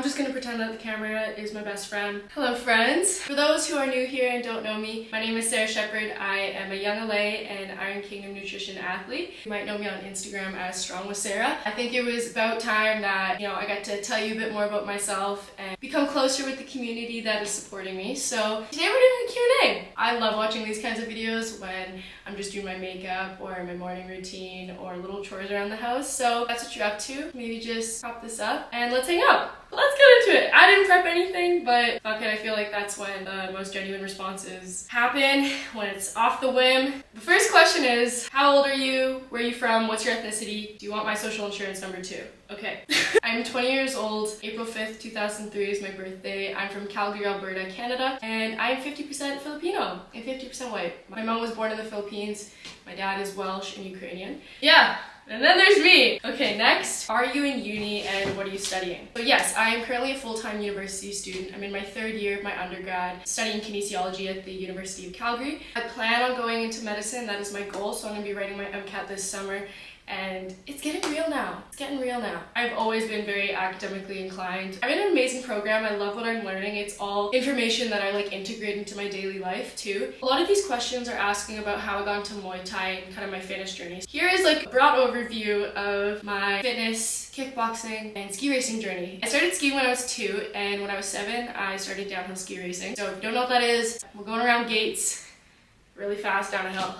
I'm just gonna pretend that the camera is my best friend. Hello friends! For those who are new here and don't know me, my name is Sarah Shepherd. I am a Young LA and Iron Kingdom Nutrition athlete. You might know me on Instagram as Strong with Sarah. I think it was about time that, I got to tell you a bit more about myself and become closer with the community that is supporting me. So today we're doing a Q&A. I love watching these kinds of videos when I'm just doing my makeup or my morning routine or little chores around the house. So that's what you're up to. Maybe just prop this up and let's hang out. Let's get into it. I didn't prep anything, but fuck it, I feel like that's when the most genuine responses happen, when it's off the whim. The first question is, how old are you? Where are you from? What's your ethnicity? Do you want my social insurance number too? Okay. I'm 20 years old. April 5th, 2003 is my birthday. I'm from Calgary, Alberta, Canada, and I'm 50% Filipino and 50% white. My mom was born in the Philippines. My dad is Welsh and Ukrainian. Yeah. And then there's me! Okay, next. Are you in uni and what are you studying? So yes, I am currently a full-time university student. I'm in my third year of my undergrad, studying kinesiology at the University of Calgary. I plan on going into medicine, that is my goal, so I'm going to be writing my MCAT this summer. And it's getting real now. It's getting real now. I've always been very academically inclined. I'm in an amazing program. I love what I'm learning. It's all information that I integrate into my daily life too. A lot of these questions are asking about how I got into Muay Thai and kind of my fitness journey. Here is a broad overview of my fitness, kickboxing, and ski racing journey. I started skiing when I was 2, and when I was 7, I started downhill ski racing. So if you don't know what that is, we're going around gates really fast down a hill.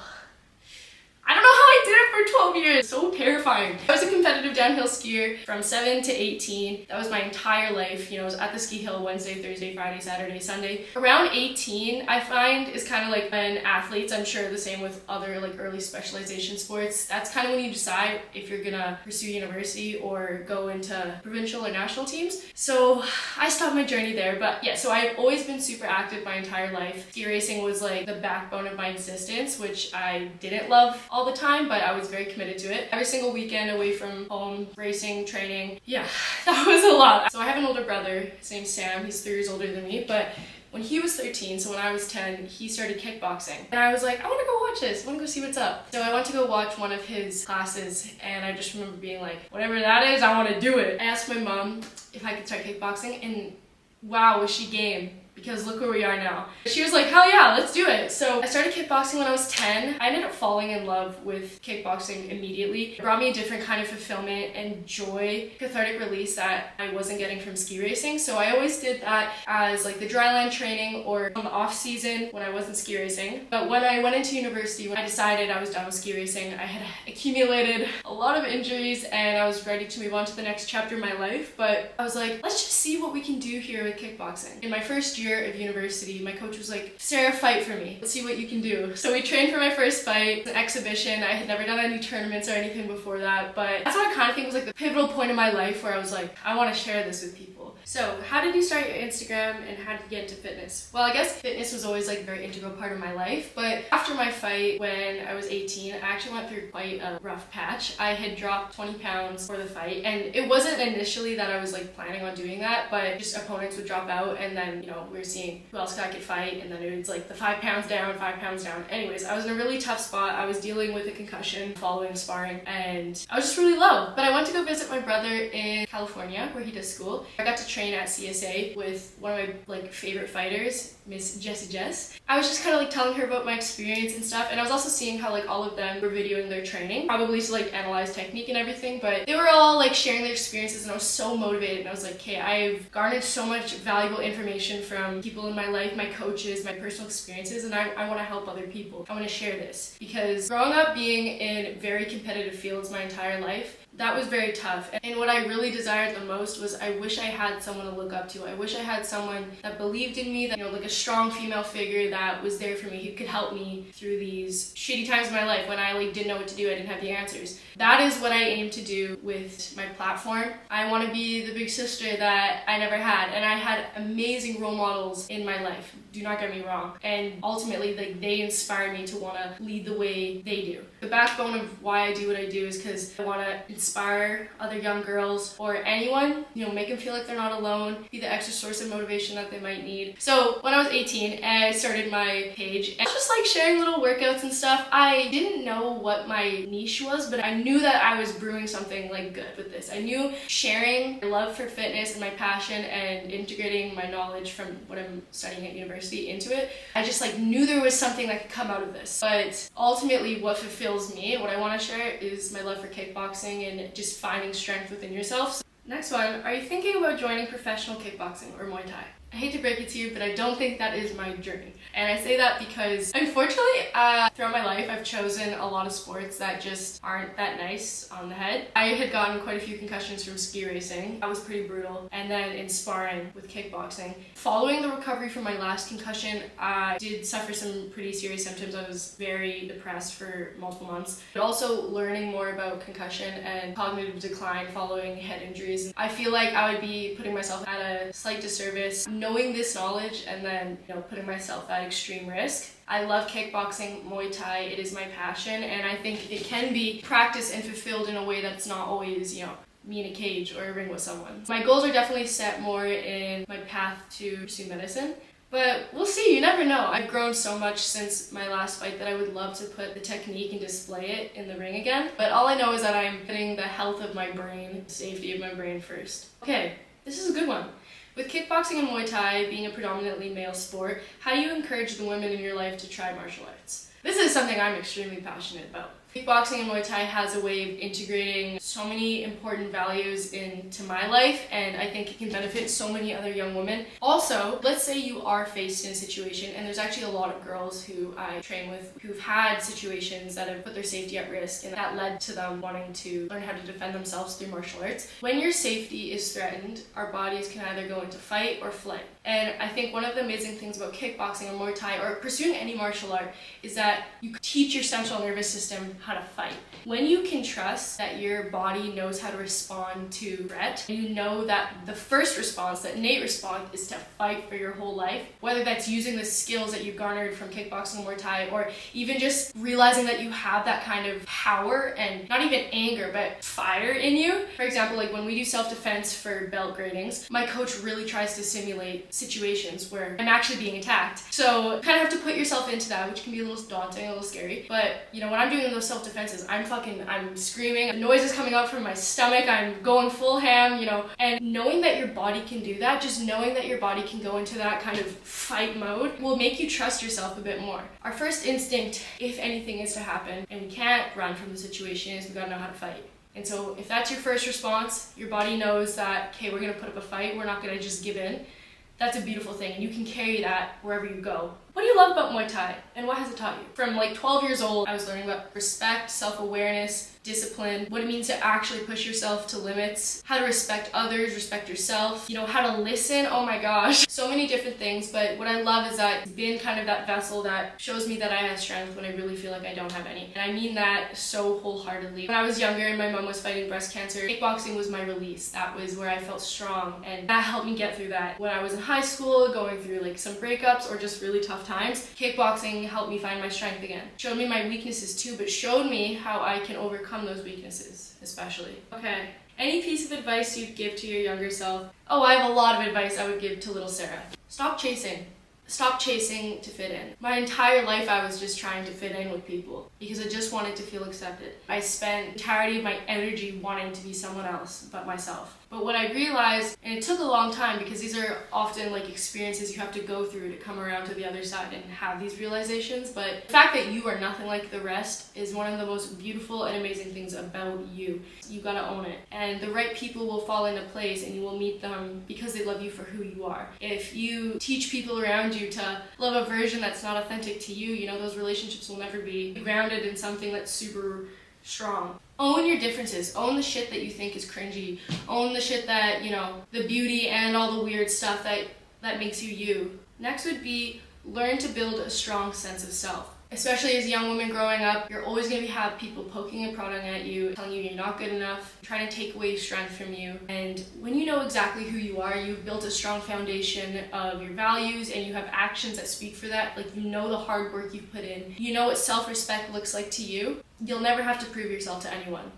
I don't know how I did it for 12 years. So terrifying. I was a competitive downhill skier from 7 to 18. That was my entire life. I was at the ski hill Wednesday, Thursday, Friday, Saturday, Sunday. Around 18, I find is kind of like when athletes, I'm sure the same with other early specialization sports, that's kind of when you decide if you're gonna pursue university or go into provincial or national teams. So I stopped my journey there, but yeah, so I've always been super active my entire life. Ski racing was the backbone of my existence, which I didn't love all the time, but I was very committed to it. Every single weekend away from home, racing, training. Yeah, that was a lot. So I have an older brother, his name's Sam, he's 3 years older than me, but when he was 13, so when I was 10, he started kickboxing. And I was like, I want to go watch this, I want to go see what's up. So I went to go watch one of his classes, and I just remember being like, whatever that is, I want to do it. I asked my mom if I could start kickboxing, and wow, was she game. Because look where we are now. She was like, hell yeah, let's do it. So I started kickboxing when I was 10. I ended up falling in love with kickboxing immediately. It brought me a different kind of fulfillment and joy, cathartic release that I wasn't getting from ski racing. So I always did that as the dryland training or on the off season when I wasn't ski racing. But when I went into university, when I decided I was done with ski racing, I had accumulated a lot of injuries and I was ready to move on to the next chapter of my life. But I was like, let's just see what we can do here with kickboxing. In my first year of university, my coach was like, Sarah, fight for me. Let's see what you can do. So we trained for my first fight. It was an exhibition. I had never done any tournaments or anything before that, but that's what I kind of think was the pivotal point in my life where I was like, I want to share this with people. So how did you start your Instagram and how did you get into fitness? Well, I guess fitness was always a very integral part of my life, but after my fight when I was 18, I actually went through quite a rough patch. I had dropped 20 pounds for the fight, and it wasn't initially that I was planning on doing that, but just opponents would drop out, and then we were seeing who else I could fight, and then it was the 5 pounds down, 5 pounds down. Anyways, I was in a really tough spot. I was dealing with a concussion following sparring, and I was just really low. But I went to go visit my brother in California, where he does school. I got to train at CSA with one of my favorite fighters, Miss Jessie Jess. I was just kind of telling her about my experience and stuff, and I was also seeing how all of them were videoing their training, probably to analyze technique and everything, but they were all sharing their experiences, and I was so motivated, and I was like, okay, I've garnered so much valuable information from people in my life, my coaches, my personal experiences, and I want to help other people. I want to share this, because growing up being in very competitive fields my entire life, that was very tough. And what I really desired the most was I wish I had someone to look up to. I wish I had someone that believed in me, that a strong female figure that was there for me, who could help me through these shitty times in my life when I didn't know what to do, I didn't have the answers. That is what I aim to do with my platform. I want to be the big sister that I never had, and I had amazing role models in my life. Do not get me wrong. And ultimately, they inspire me to want to lead the way they do. The backbone of why I do what I do is because I want to inspire other young girls or anyone, make them feel like they're not alone, be the extra source of motivation that they might need. So when I was 18 and I started my page, and just like sharing little workouts and stuff, I didn't know what my niche was, but I knew that I was brewing something like good with this. I knew sharing my love for fitness and my passion and integrating my knowledge from what I'm studying at university into it. I just like knew there was something that could come out of this. But ultimately what fulfills me, what I want to share, is my love for kickboxing and just finding strength within yourself. So next one, are you thinking about joining professional kickboxing or Muay Thai? I hate to break it to you, but I don't think that is my journey. And I say that because, unfortunately, throughout my life, I've chosen a lot of sports that just aren't that nice on the head. I had gotten quite a few concussions from ski racing. That was pretty brutal. And then in sparring with kickboxing. Following the recovery from my last concussion, I did suffer some pretty serious symptoms. I was very depressed for multiple months. But also learning more about concussion and cognitive decline following head injuries. I feel like I would be putting myself at a slight disservice knowing this knowledge and then putting myself at extreme risk. I love kickboxing, Muay Thai, it is my passion, and I think it can be practiced and fulfilled in a way that's not always, me in a cage or a ring with someone. My goals are definitely set more in my path to pursue medicine, but we'll see, you never know. I've grown so much since my last fight that I would love to put the technique and display it in the ring again, but all I know is that I'm putting the health of my brain, safety of my brain first. Okay, this is a good one. With kickboxing and Muay Thai being a predominantly male sport, how do you encourage the women in your life to try martial arts? This is something I'm extremely passionate about. Kickboxing and Muay Thai has a way of integrating so many important values into my life, and I think it can benefit so many other young women. Also, let's say you are faced in a situation, and there's actually a lot of girls who I train with who've had situations that have put their safety at risk, and that led to them wanting to learn how to defend themselves through martial arts. When your safety is threatened, our bodies can either go into fight or flight. And I think one of the amazing things about kickboxing or Muay Thai or pursuing any martial art is that you teach your central nervous system how to fight. When you can trust that your body knows how to respond to threat, and you know that the first response, that innate response, is to fight for your whole life, whether that's using the skills that you've garnered from kickboxing and Muay Thai, or even just realizing that you have that kind of power and not even anger, but fire in you. For example, like when we do self-defense for belt gradings, my coach really tries to simulate situations where I'm actually being attacked. So you kind of have to put yourself into that, which can be a little daunting, a little scary. But when I'm doing those self-defenses, I'm screaming, the noise is coming out from my stomach, I'm going full ham, and knowing that your body can do that, just knowing that your body can go into that kind of fight mode will make you trust yourself a bit more. Our first instinct, if anything is to happen, and we can't run from the situation, is we gotta know how to fight. And so if that's your first response, your body knows that, okay, we're gonna put up a fight, we're not gonna just give in. That's a beautiful thing, and you can carry that wherever you go. What do you love about Muay Thai, and what has it taught you? From like 12 years old, I was learning about respect, self-awareness, discipline, what it means to actually push yourself to limits, how to respect others, respect yourself, how to listen, oh my gosh. So many different things, but what I love is that it's been kind of that vessel that shows me that I have strength when I really feel like I don't have any. And I mean that so wholeheartedly. When I was younger and my mom was fighting breast cancer, kickboxing was my release. That was where I felt strong, and that helped me get through that. When I was in high school, going through like some breakups or just really tough times, kickboxing helped me find my strength again. Showed me my weaknesses too, but showed me how I can overcome those weaknesses, especially. Okay, any piece of advice you'd give to your younger self? Oh, I have a lot of advice I would give to little Sarah. Stop chasing. Stop chasing to fit in. My entire life I was just trying to fit in with people because I just wanted to feel accepted. I spent the entirety of my energy wanting to be someone else but myself. But what I realized, and it took a long time because these are often like experiences you have to go through to come around to the other side and have these realizations, but the fact that you are nothing like the rest is one of the most beautiful and amazing things about you. You gotta own it. And the right people will fall into place and you will meet them because they love you for who you are. If you teach people around you to love a version that's not authentic to you, those relationships will never be grounded in something that's super strong. Own your differences. Own the shit that you think is cringy. Own the shit that, the beauty and all the weird stuff that makes you you. Next would be learn to build a strong sense of self. Especially as a young woman growing up, you're always going to have people poking and prodding at you, telling you you're not good enough, trying to take away strength from you. And when you know exactly who you are, you've built a strong foundation of your values and you have actions that speak for that. Like the hard work you've put in. You know what self-respect looks like to you. You'll never have to prove yourself to anyone.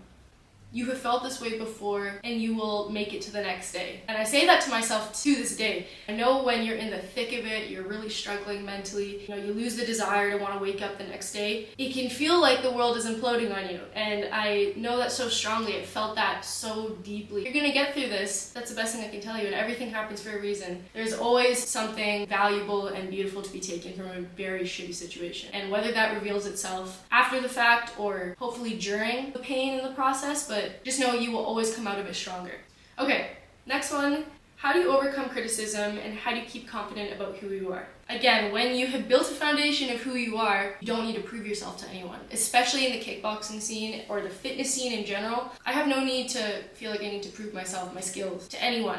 You have felt this way before and you will make it to the next day. And I say that to myself to this day. I know when you're in the thick of it, you're really struggling mentally, you lose the desire to want to wake up the next day. It can feel like the world is imploding on you. And I know that so strongly. I felt that so deeply. You're gonna get through this. That's the best thing I can tell you. And everything happens for a reason. There's always something valuable and beautiful to be taken from a very shitty situation. And whether that reveals itself after the fact or hopefully during the pain in the process, but just know you will always come out of it stronger. Okay, next one. How do you overcome criticism and how do you keep confident about who you are? Again, when you have built a foundation of who you are, you don't need to prove yourself to anyone, especially in the kickboxing scene or the fitness scene in general. I have no need to feel like I need to prove myself, my skills, to anyone.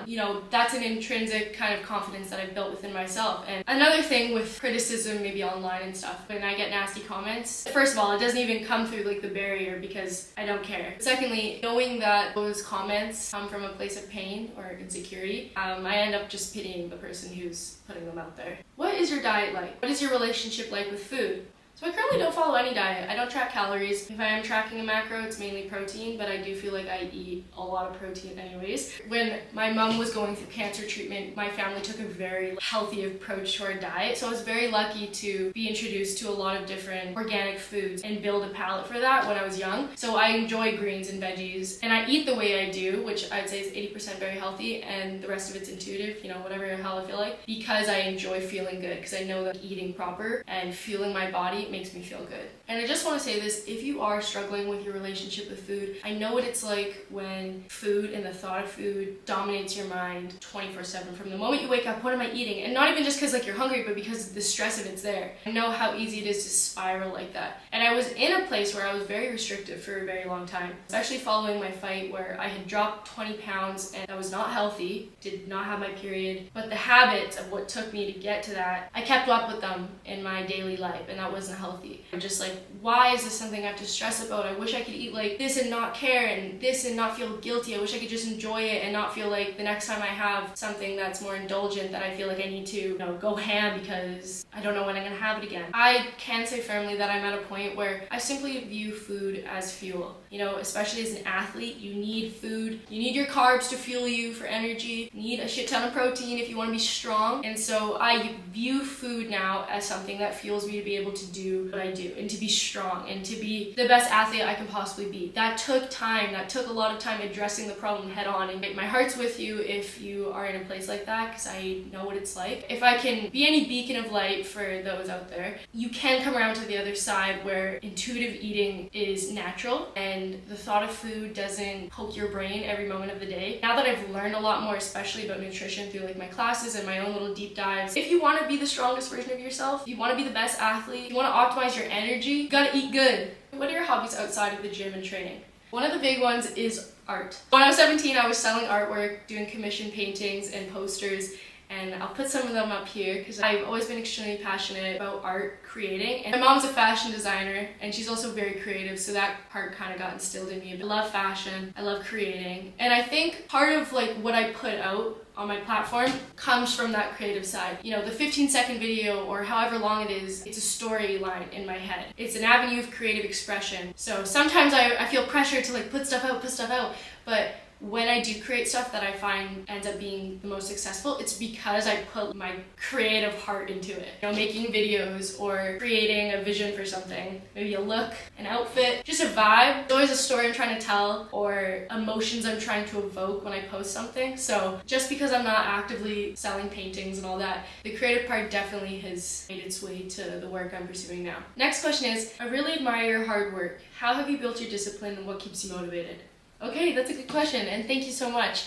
That's an intrinsic kind of confidence that I've built within myself. And another thing with criticism, maybe online and stuff, when I get nasty comments, first of all, it doesn't even come through like the barrier because I don't care. Secondly, knowing that those comments come from a place of pain or insecurity, I end up just pitying the person who's putting them out there. What is your diet like? What is your relationship like with food? So I currently don't follow any diet. I don't track calories. If I am tracking a macro, it's mainly protein, but I do feel like I eat a lot of protein anyways. When my mom was going through cancer treatment, my family took a very healthy approach to our diet. So I was very lucky to be introduced to a lot of different organic foods and build a palate for that when I was young. So I enjoy greens and veggies, and I eat the way I do, which I'd say is 80% very healthy, and the rest of it's intuitive, whatever the hell I feel like, because I enjoy feeling good, because I know that eating proper and fueling my body makes me feel good. And I just want to say this, if you are struggling with your relationship with food, I know what it's like when food and the thought of food dominates your mind 24/7. From the moment you wake up, what am I eating? And not even just because you're hungry, but because the stress of it's there. I know how easy it is to spiral like that. And I was in a place where I was very restrictive for a very long time, especially following my fight where I had dropped 20 pounds and I was not healthy, did not have my period, but the habits of what took me to get to that, I kept up with them in my daily life, and that wasn't healthy. I'm just like, why is this something I have to stress about? I wish I could eat like this and not care, and this and not feel guilty. I wish I could just enjoy it and not feel like the next time I have something that's more indulgent that I feel like I need to go ham because I don't know when I'm gonna have it again. I can say firmly that I'm at a point where I simply view food as fuel. Especially as an athlete, you need food. You need your carbs to fuel you for energy. You need a shit ton of protein if you want to be strong. And so I view food now as something that fuels me to be able to do what I do and to be strong and to be the best athlete I can possibly be. That took time. That took a lot of time addressing the problem head on. And my heart's with you if you are in a place like that, because I know what it's like. If I can be any beacon of light for those out there, you can come around to the other side where intuitive eating is natural and the thought of food doesn't poke your brain every moment of the day. Now that I've learned a lot more, especially about nutrition through my classes and my own little deep dives, if you want to be the strongest version of yourself, if you want to be the best athlete, if you want to optimize your energy, you gotta eat good. What are your hobbies outside of the gym and training? One of the big ones is art. When I was 17, I was selling artwork, doing commission paintings and posters, and I'll put some of them up here because I've always been extremely passionate about art creating. And my mom's a fashion designer and she's also very creative, so that part kind of got instilled in me. I love fashion, I love creating, and I think part of what I put out on my platform comes from that creative side. The 15-second video or however long it is, it's a storyline in my head. It's an avenue of creative expression. So sometimes I feel pressure to put stuff out, but when I do create stuff that I find ends up being the most successful, it's because I put my creative heart into it. Making videos or creating a vision for something, maybe a look, an outfit, just a vibe. There's always a story I'm trying to tell or emotions I'm trying to evoke when I post something. So just because I'm not actively selling paintings and all that, the creative part definitely has made its way to the work I'm pursuing now. Next question is, I really admire your hard work. How have you built your discipline and what keeps you motivated? Okay, that's a good question, and thank you so much.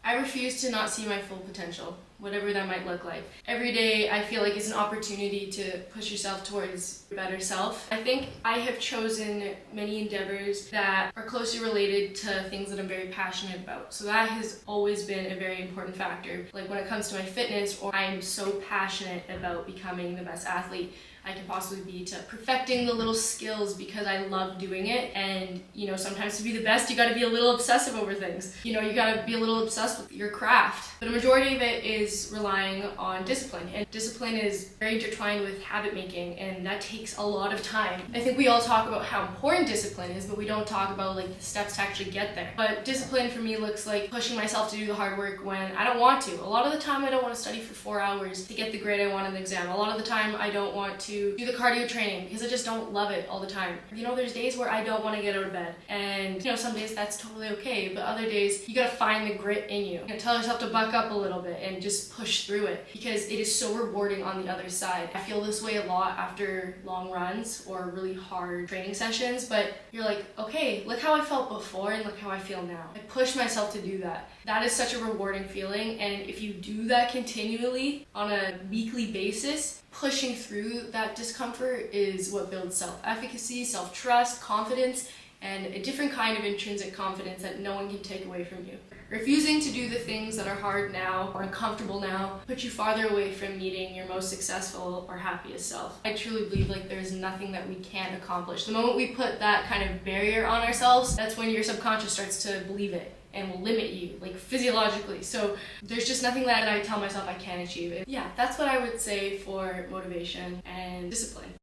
I refuse to not see my full potential, whatever that might look like. Every day I feel like it's an opportunity to push yourself towards your better self. I think I have chosen many endeavors that are closely related to things that I'm very passionate about. So that has always been a very important factor. When it comes to my fitness, or I'm so passionate about becoming the best athlete, I can possibly be to perfecting the little skills because I love doing it. And, sometimes to be the best, you gotta be a little obsessive over things. You gotta be a little obsessed with your craft. But a majority of it is relying on discipline. And discipline is very intertwined with habit making, and that takes a lot of time. I think we all talk about how important discipline is, but we don't talk about the steps to actually get there. But discipline for me looks like pushing myself to do the hard work when I don't want to. A lot of the time I don't want to study for 4 hours to get the grade I want in the exam. A lot of the time I don't want to do the cardio training because I just don't love it all the time. There's days where I don't want to get out of bed, and some days that's totally okay, but other days you gotta find the grit in you. Tell yourself to buck up a little bit and just push through it because it is so rewarding on the other side. I feel this way a lot after long runs or really hard training sessions, but you're like, okay, look how I felt before and look how I feel now. I push myself to do that. That is such a rewarding feeling, and if you do that continually on a weekly basis, pushing through that discomfort is what builds self-efficacy, self-trust, confidence, and a different kind of intrinsic confidence that no one can take away from you. Refusing to do the things that are hard now or uncomfortable now put you farther away from meeting your most successful or happiest self. I truly believe there's nothing that we can't accomplish. The moment we put that kind of barrier on ourselves, that's when your subconscious starts to believe it and will limit you, physiologically. So there's just nothing that I tell myself I can't achieve. Yeah, that's what I would say for motivation and discipline.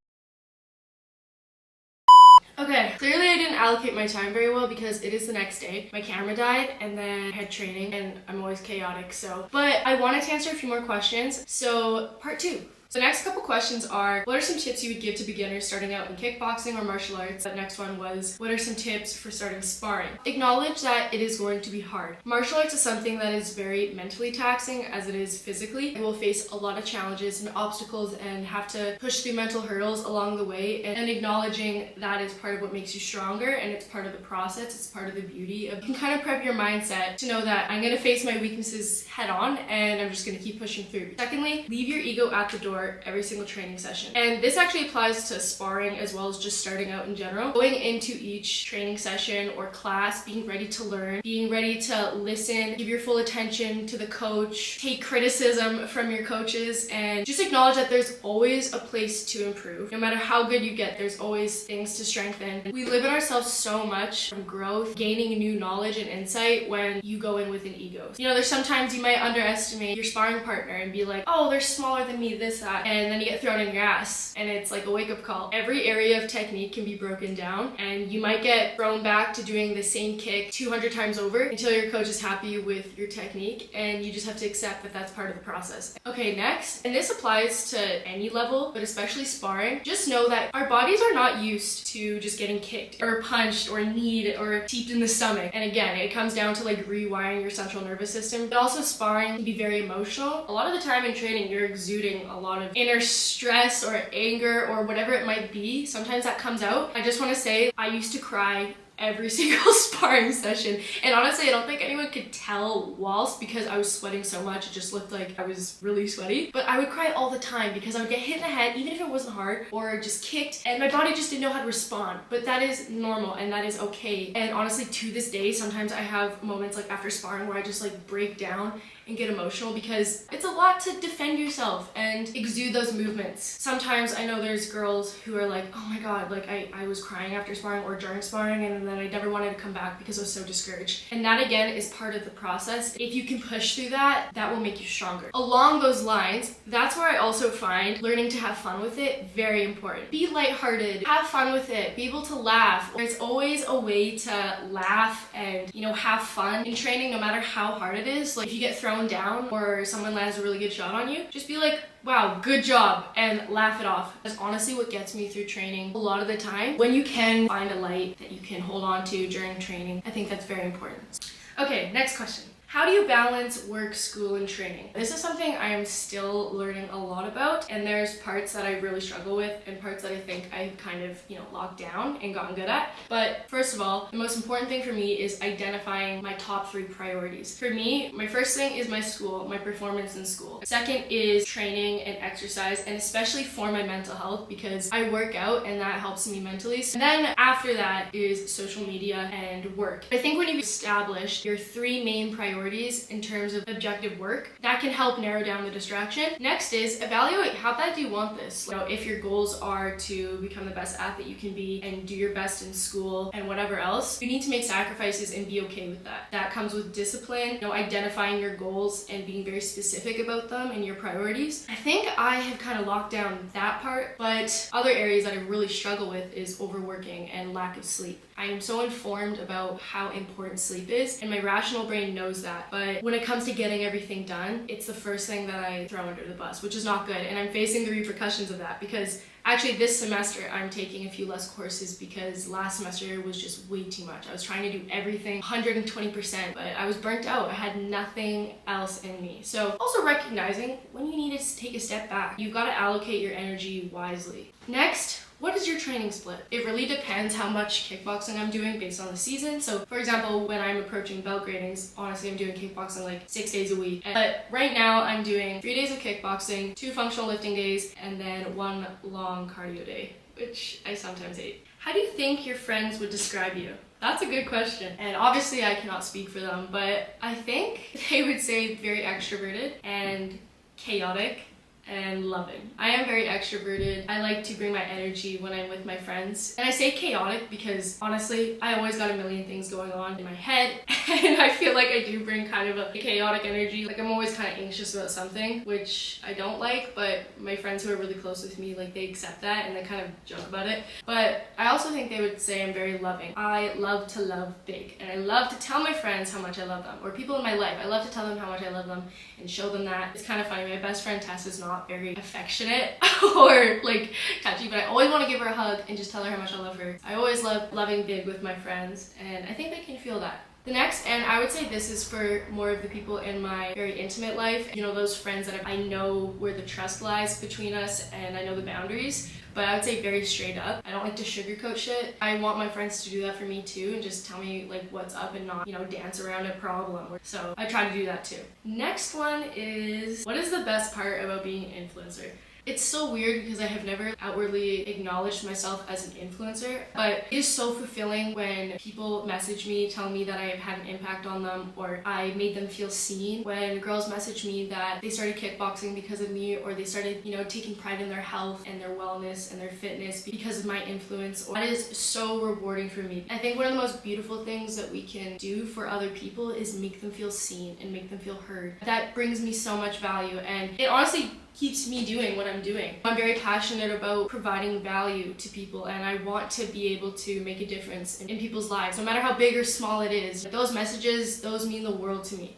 Okay, clearly I didn't allocate my time very well because it is the next day. My camera died and then I had training and I'm always chaotic, but I wanted to answer a few more questions. So part 2. So the next couple questions are, what are some tips you would give to beginners starting out in kickboxing or martial arts? The next one was, what are some tips for starting sparring? Acknowledge that it is going to be hard. Martial arts is something that is very mentally taxing as it is physically. You will face a lot of challenges and obstacles and have to push through mental hurdles along the way, and acknowledging that is part of what makes you stronger, and it's part of the process, it's part of the beauty of, you can kind of prep your mindset to know that I'm going to face my weaknesses head on and I'm just going to keep pushing through. Secondly, leave your ego at the door every single training session. And this actually applies to sparring as well as just starting out in general. Going into each training session or class, being ready to learn, being ready to listen, give your full attention to the coach, take criticism from your coaches, and just acknowledge that there's always a place to improve. No matter how good you get, there's always things to strengthen. We limit ourselves so much from growth, gaining new knowledge and insight when you go in with an ego. There's sometimes you might underestimate your sparring partner and be like, oh, they're smaller than me, this, that, and then you get thrown in your ass, and it's like a wake-up call. Every area of technique can be broken down, and you might get thrown back to doing the same kick 200 times over until your coach is happy with your technique, and you just have to accept that that's part of the process. Okay, next, and this applies to any level, but especially sparring, just know that our bodies are not used to just getting kicked or punched or kneed or teeped in the stomach. And again, it comes down to rewiring your central nervous system. But also sparring can be very emotional. A lot of the time in training, you're exuding a lot of inner stress or anger or whatever it might be. Sometimes that comes out. I just want to say, I used to cry every single sparring session, and honestly I don't think anyone could tell whilst, because I was sweating so much. It just looked like I was really sweaty, but I would cry all the time because I would get hit in the head even if it wasn't hard, or just kicked, and my body just didn't know how to respond. But that is normal and that is okay. And honestly, to this day, sometimes I have moments after sparring where I just break down and get emotional because it's a lot to defend yourself and exude those movements. Sometimes I know there's girls who are like, oh my god, I was crying after sparring or during sparring, and then I never wanted to come back because I was so discouraged. And that again is part of the process. If you can push through that, that will make you stronger. Along those lines, that's where I also find learning to have fun with it very important. Be lighthearted, have fun with it, be able to laugh. There's always a way to laugh and have fun in training, no matter how hard it is. If you get thrown down or someone lands a really good shot on you, just be like, wow, good job, and laugh it off. That's honestly what gets me through training a lot of the time. When you can find a light that you can hold on to during training, I think that's very important. Okay, next question. How do you balance work, school, and training? This is something I am still learning a lot about, and there's parts that I really struggle with and parts that I think I've kind of, locked down and gotten good at. But first of all, the most important thing for me is identifying my top 3 priorities. For me, my first thing is my school, my performance in school. Second is training and exercise, and especially for my mental health, because I work out and that helps me mentally. And then after that is social media and work. I think when you've established your 3 main priorities priorities in terms of objective work. That can help narrow down the distraction. Next is evaluate how bad do you want this. If your goals are to become the best athlete you can be and do your best in school and whatever else, you need to make sacrifices and be okay with that. That comes with discipline, identifying your goals and being very specific about them and your priorities. I think I have kind of locked down that part, but other areas that I really struggle with is overworking and lack of sleep. I am so informed about how important sleep is, and my rational brain knows that, but when it comes to getting everything done, it's the first thing that I throw under the bus, which is not good, and I'm facing the repercussions of that because actually this semester I'm taking a few less courses because last semester was just way too much. I was trying to do everything 120%, but I was burnt out. I had nothing else in me. So also recognizing when you need to take a step back. You've got to allocate your energy wisely. Next, what is your training split? It really depends how much kickboxing I'm doing based on the season. So for example, when I'm approaching belt gradings, honestly I'm doing kickboxing like 6 days a week. But right now I'm doing 3 days of kickboxing, 2 functional lifting days, and then 1 long cardio day, which I sometimes hate. How do you think your friends would describe you? That's a good question. And obviously I cannot speak for them, but I think they would say very extroverted and chaotic and loving. I am very extroverted. I like to bring my energy when I'm with my friends. And I say chaotic because honestly, I always got a million things going on in my head and I feel like I do bring kind of a chaotic energy. Like I'm always kind of anxious about something, which I don't like, but my friends who are really close with me, like they accept that and they kind of joke about it. But I also think they would say I'm very loving. I love to love big and I love to tell my friends how much I love them, or people in my life. I love to tell them how much I love them and show them that. It's kind of funny, my best friend Tess is not very affectionate or like touchy, but I always want to give her a hug and just tell her how much I love her. I always love loving big with my friends, and I think they can feel that. The next, and I would say this is for more of the people in my very intimate life, those friends that I know where the trust lies between us and I know the boundaries, but I would say very straight up. I don't like to sugarcoat shit. I want my friends to do that for me too and just tell me like what's up and not, dance around a problem. So I try to do that too. Next one is, what is the best part about being an influencer? It's so weird because I have never outwardly acknowledged myself as an influencer, but it is so fulfilling when people message me, tell me that I have had an impact on them, or I made them feel seen. When girls message me that they started kickboxing because of me, or they started, taking pride in their health and their wellness and their fitness because of my influence. That is so rewarding for me. I think one of the most beautiful things that we can do for other people is make them feel seen and make them feel heard. That brings me so much value, and it honestly keeps me doing what I'm doing. I'm very passionate about providing value to people, and I want to be able to make a difference in people's lives, no matter how big or small it is. Those messages, those mean the world to me.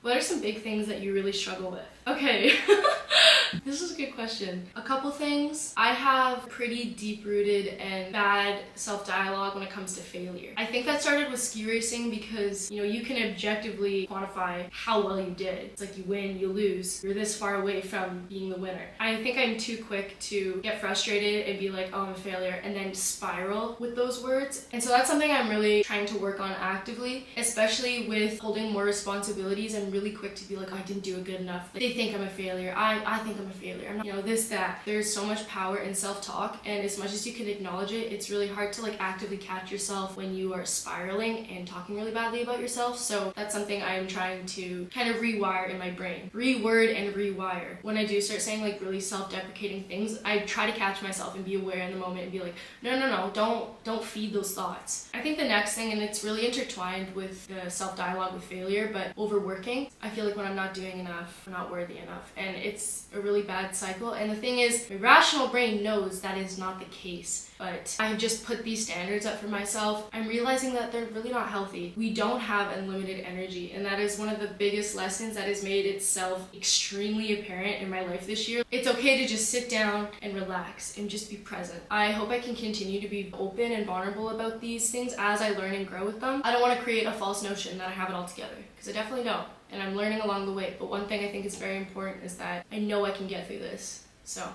What are some big things that you really struggle with? Okay. This is a good question. A couple things. I have pretty deep-rooted and bad self-dialogue when it comes to failure. I think that started with ski racing because, you can objectively quantify how well you did. It's like you win, you lose. You're this far away from being the winner. I think I'm too quick to get frustrated and be like, oh, I'm a failure, and then spiral with those words. And so that's something I'm really trying to work on actively, especially with holding more responsibilities. I'm really quick to be like, oh, I didn't do it good enough. They think I'm a failure. I think I'm a failure. I'm not, this, that. There's so much power in self-talk, and as much as you can acknowledge it, it's really hard to actively catch yourself when you are spiraling and talking really badly about yourself. So that's something I'm trying to kind of rewire in my brain. Reword and rewire. When I do start saying really self-deprecating things, I try to catch myself and be aware in the moment and be like, no, don't feed those thoughts. I think the next thing, and it's really intertwined with the self-dialogue with failure, but overworking. I feel like when I'm not doing enough, I'm not worthy enough, and it's a really bad cycle. And the thing is, my rational brain knows that is not the case, but I have just put these standards up for myself. I'm realizing that they're really not healthy. We don't have unlimited energy, and that is one of the biggest lessons that has made itself extremely apparent in my life this year. It's okay to just sit down and relax and just be present. I hope I can continue to be open and vulnerable about these things as I learn and grow with them. I don't want to create a false notion that I have it all together, because I definitely don't, and I'm learning along the way. But one thing I think is very important is that I know I can get through this. So,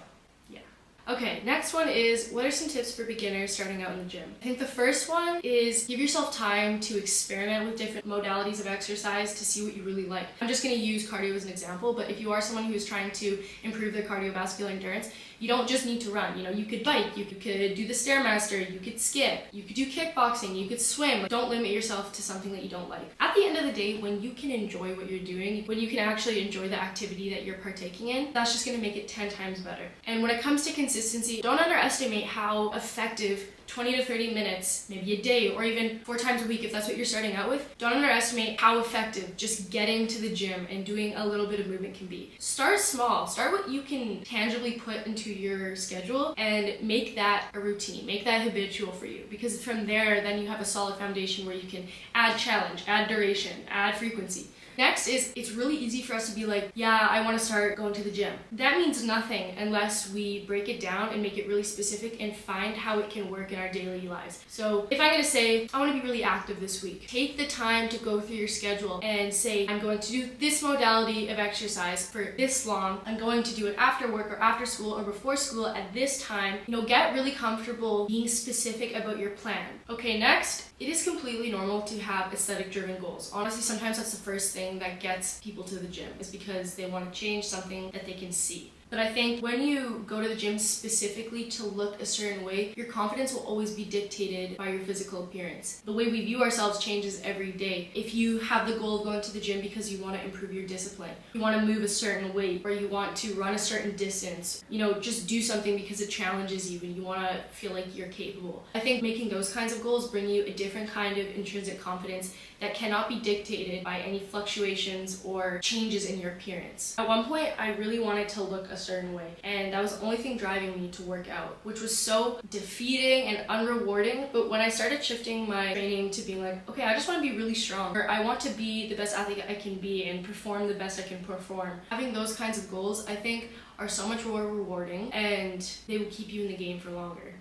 yeah. Okay, next one is, what are some tips for beginners starting out in the gym? I think the first one is give yourself time to experiment with different modalities of exercise to see what you really like. I'm just going to use cardio as an example, but if you are someone who's trying to improve their cardiovascular endurance, you don't just need to run. You could bike, you could do the Stairmaster, you could skip, you could do kickboxing, you could swim. Don't limit yourself to something that you don't like. At the end of the day, when you can enjoy what you're doing, when you can actually enjoy the activity that you're partaking in, that's just going to make it 10 times better. And when it comes to consistency, don't underestimate how effective 20 to 30 minutes, maybe a day, or even 4 times a week if that's what you're starting out with. Don't underestimate how effective just getting to the gym and doing a little bit of movement can be. Start small. Start what you can tangibly put into your schedule and make that a routine. Make that habitual for you, because from there, then you have a solid foundation where you can add challenge, add duration, add frequency. Next is, it's really easy for us to be like, yeah, I want to start going to the gym. That means nothing unless we break it down and make it really specific and find how it can work in our daily lives. So if I'm going to say, I want to be really active this week, take the time to go through your schedule and say, I'm going to do this modality of exercise for this long. I'm going to do it after work or after school or before school at this time. Get really comfortable being specific about your plan. Okay, next, it is completely normal to have aesthetic-driven goals. Honestly, sometimes that's the first thing that gets people to the gym, is because they want to change something that they can see. But I think when you go to the gym specifically to look a certain way, your confidence will always be dictated by your physical appearance. The way we view ourselves changes every day. If you have the goal of going to the gym because you want to improve your discipline, you want to move a certain weight, or you want to run a certain distance, just do something because it challenges you and you want to feel like you're capable. I think making those kinds of goals bring you a different kind of intrinsic confidence that cannot be dictated by any fluctuations or changes in your appearance. At one point, I really wanted to look a certain way, and that was the only thing driving me to work out, which was so defeating and unrewarding. But when I started shifting my training to being like, okay, I just want to be really strong, or I want to be the best athlete I can be and perform the best I can perform, having those kinds of goals, I think, are so much more rewarding, and they will keep you in the game for longer.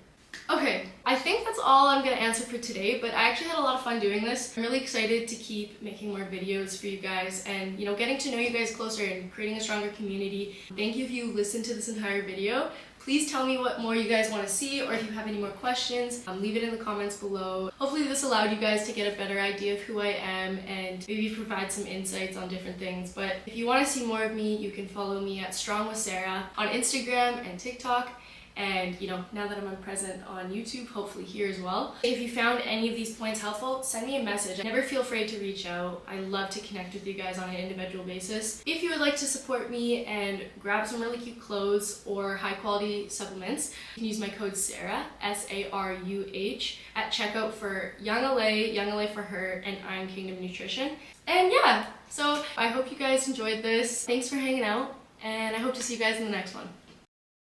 Okay, I think that's all I'm going to answer for today, but I actually had a lot of fun doing this. I'm really excited to keep making more videos for you guys and, getting to know you guys closer and creating a stronger community. Thank you if you listened to this entire video. Please tell me what more you guys want to see, or if you have any more questions, leave it in the comments below. Hopefully this allowed you guys to get a better idea of who I am and maybe provide some insights on different things. But if you want to see more of me, you can follow me at Strong with Sarah on Instagram and TikTok. And now that I'm present on YouTube, hopefully here as well. If you found any of these points helpful, send me a message. Never feel afraid to reach out. I love to connect with you guys on an individual basis. If you would like to support me and grab some really cute clothes or high quality supplements, you can use my code SARUH, SARUH, at checkout for Young LA for Her, and Iron Kingdom Nutrition. And yeah, so I hope you guys enjoyed this. Thanks for hanging out, and I hope to see you guys in the next one.